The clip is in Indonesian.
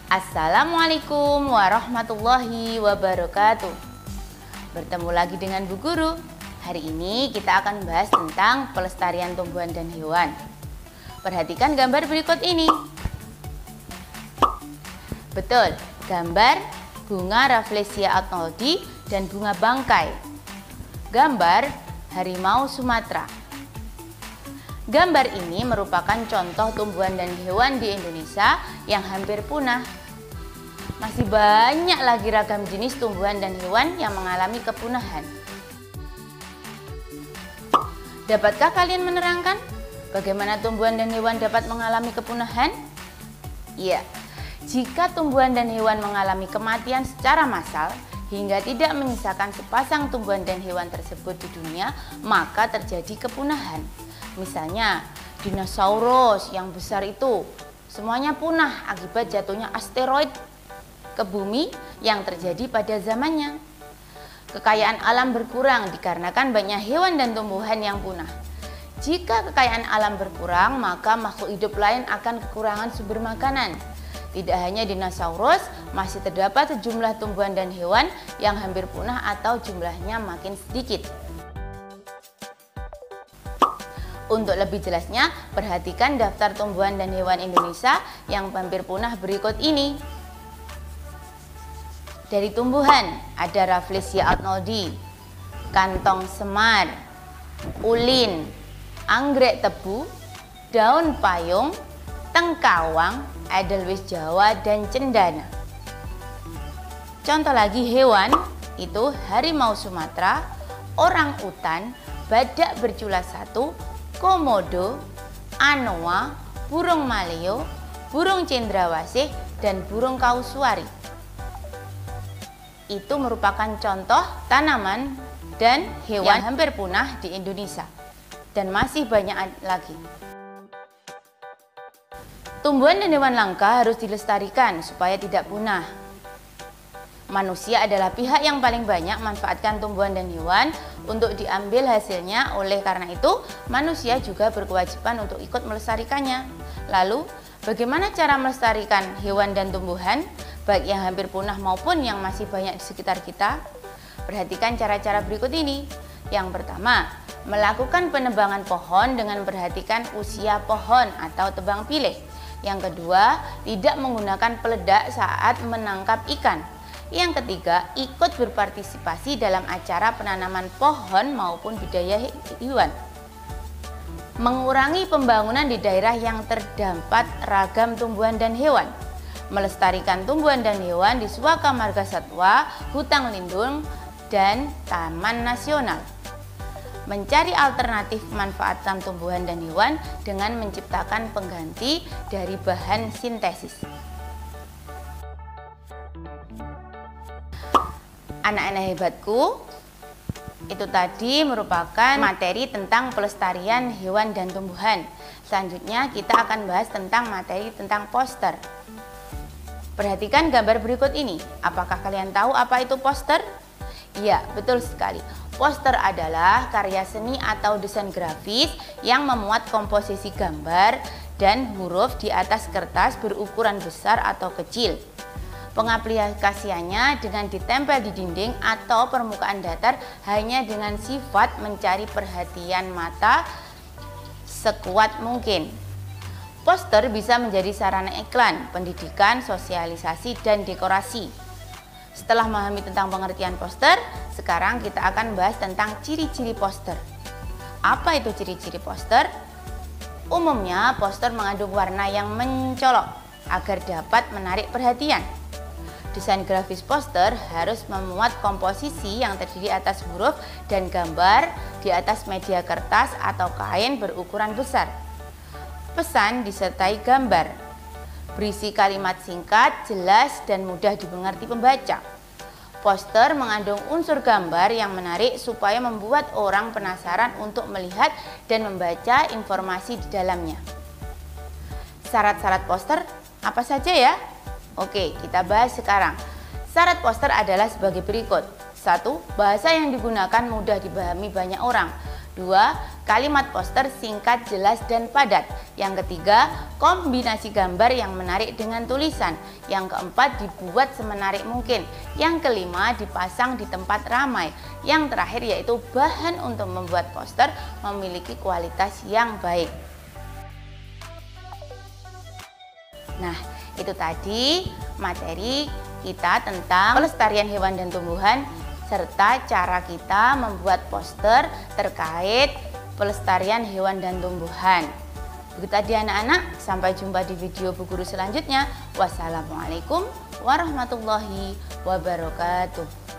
Assalamualaikum warahmatullahi wabarakatuh. Bertemu lagi dengan Bu Guru. Hari ini kita akan bahas tentang pelestarian tumbuhan dan hewan. Perhatikan gambar berikut ini. Betul, gambar bunga Rafflesia arnoldii dan bunga bangkai. Gambar harimau Sumatera. Gambar ini merupakan contoh tumbuhan dan hewan di Indonesia yang hampir punah. Masih banyak lagi ragam jenis tumbuhan dan hewan yang mengalami kepunahan. Dapatkah kalian menerangkan bagaimana tumbuhan dan hewan dapat mengalami kepunahan? Iya, jika tumbuhan dan hewan mengalami kematian secara massal hingga tidak menyisakan sepasang tumbuhan dan hewan tersebut di dunia, maka terjadi kepunahan. Misalnya, dinosaurus yang besar itu semuanya punah akibat jatuhnya asteroid ke bumi yang terjadi pada zamannya. Kekayaan alam berkurang dikarenakan banyak hewan dan tumbuhan yang punah. Jika kekayaan alam berkurang, maka makhluk hidup lain akan kekurangan sumber makanan. Tidak hanya dinosaurus, masih terdapat sejumlah tumbuhan dan hewan yang hampir punah atau jumlahnya makin sedikit. Untuk lebih jelasnya, perhatikan daftar tumbuhan dan hewan Indonesia yang hampir punah berikut ini. Dari tumbuhan, ada Rafflesia arnoldii, kantong semar, ulin, anggrek tebu, daun payung, tengkawang, edelweiss Jawa, dan cendana. Contoh lagi hewan, itu harimau Sumatera, orang utan, badak bercula satu, komodo, anoa, burung maleo, burung cendrawasih, dan burung kausuari. Itu merupakan contoh tanaman dan hewan yang hampir punah di Indonesia. Dan masih banyak lagi. Tumbuhan dan hewan langka harus dilestarikan supaya tidak punah. Manusia adalah pihak yang paling banyak manfaatkan tumbuhan dan hewan untuk diambil hasilnya. Oleh karena itu, manusia juga berkewajiban untuk ikut melestarikannya. Lalu, bagaimana cara melestarikan hewan dan tumbuhan, baik yang hampir punah maupun yang masih banyak di sekitar kita? Perhatikan cara-cara berikut ini. Yang pertama, melakukan penebangan pohon dengan memperhatikan usia pohon atau tebang pilih. Yang kedua, tidak menggunakan peledak saat menangkap ikan. Yang ketiga, ikut berpartisipasi dalam acara penanaman pohon maupun budidaya hewan. Mengurangi pembangunan di daerah yang terdapat ragam tumbuhan dan hewan. Melestarikan tumbuhan dan hewan di Suaka Marga Satwa, hutan lindung, dan taman nasional. Mencari alternatif pemanfaatan tumbuhan dan hewan dengan menciptakan pengganti dari bahan sintesis. Anak-anak hebatku, itu tadi merupakan materi tentang pelestarian hewan dan tumbuhan. Selanjutnya kita akan bahas tentang materi tentang poster. Perhatikan gambar berikut ini. Apakah kalian tahu apa itu poster? Iya, betul sekali. Poster adalah karya seni atau desain grafis yang memuat komposisi gambar dan huruf di atas kertas berukuran besar atau kecil. Pengaplikasiannya dengan ditempel di dinding atau permukaan datar hanya dengan sifat mencari perhatian mata sekuat mungkin. Poster bisa menjadi sarana iklan, pendidikan, sosialisasi, dan dekorasi. Setelah memahami tentang pengertian poster, sekarang kita akan bahas tentang ciri-ciri poster. Apa itu ciri-ciri poster? Umumnya, poster mengandung warna yang mencolok agar dapat menarik perhatian. Desain grafis poster harus memuat komposisi yang terdiri atas huruf dan gambar di atas media kertas atau kain berukuran besar. Pesan disertai gambar. Berisi kalimat singkat, jelas, dan mudah dimengerti pembaca. Poster mengandung unsur gambar yang menarik supaya membuat orang penasaran untuk melihat dan membaca informasi di dalamnya. Syarat-syarat poster apa saja ya? Oke, kita bahas sekarang. Syarat poster adalah sebagai berikut. 1. Bahasa yang digunakan mudah dipahami banyak orang. 2. Kalimat poster singkat, jelas, dan padat. Yang ketiga, kombinasi gambar yang menarik dengan tulisan. Yang keempat, dibuat semenarik mungkin. Yang kelima, dipasang di tempat ramai. Yang terakhir yaitu bahan untuk membuat poster memiliki kualitas yang baik. Nah, itu tadi materi kita tentang pelestarian hewan dan tumbuhan serta cara kita membuat poster terkait pelestarian hewan dan tumbuhan. Begitu tadi anak-anak, sampai jumpa di video Bu Guru selanjutnya. Wassalamualaikum warahmatullahi wabarakatuh.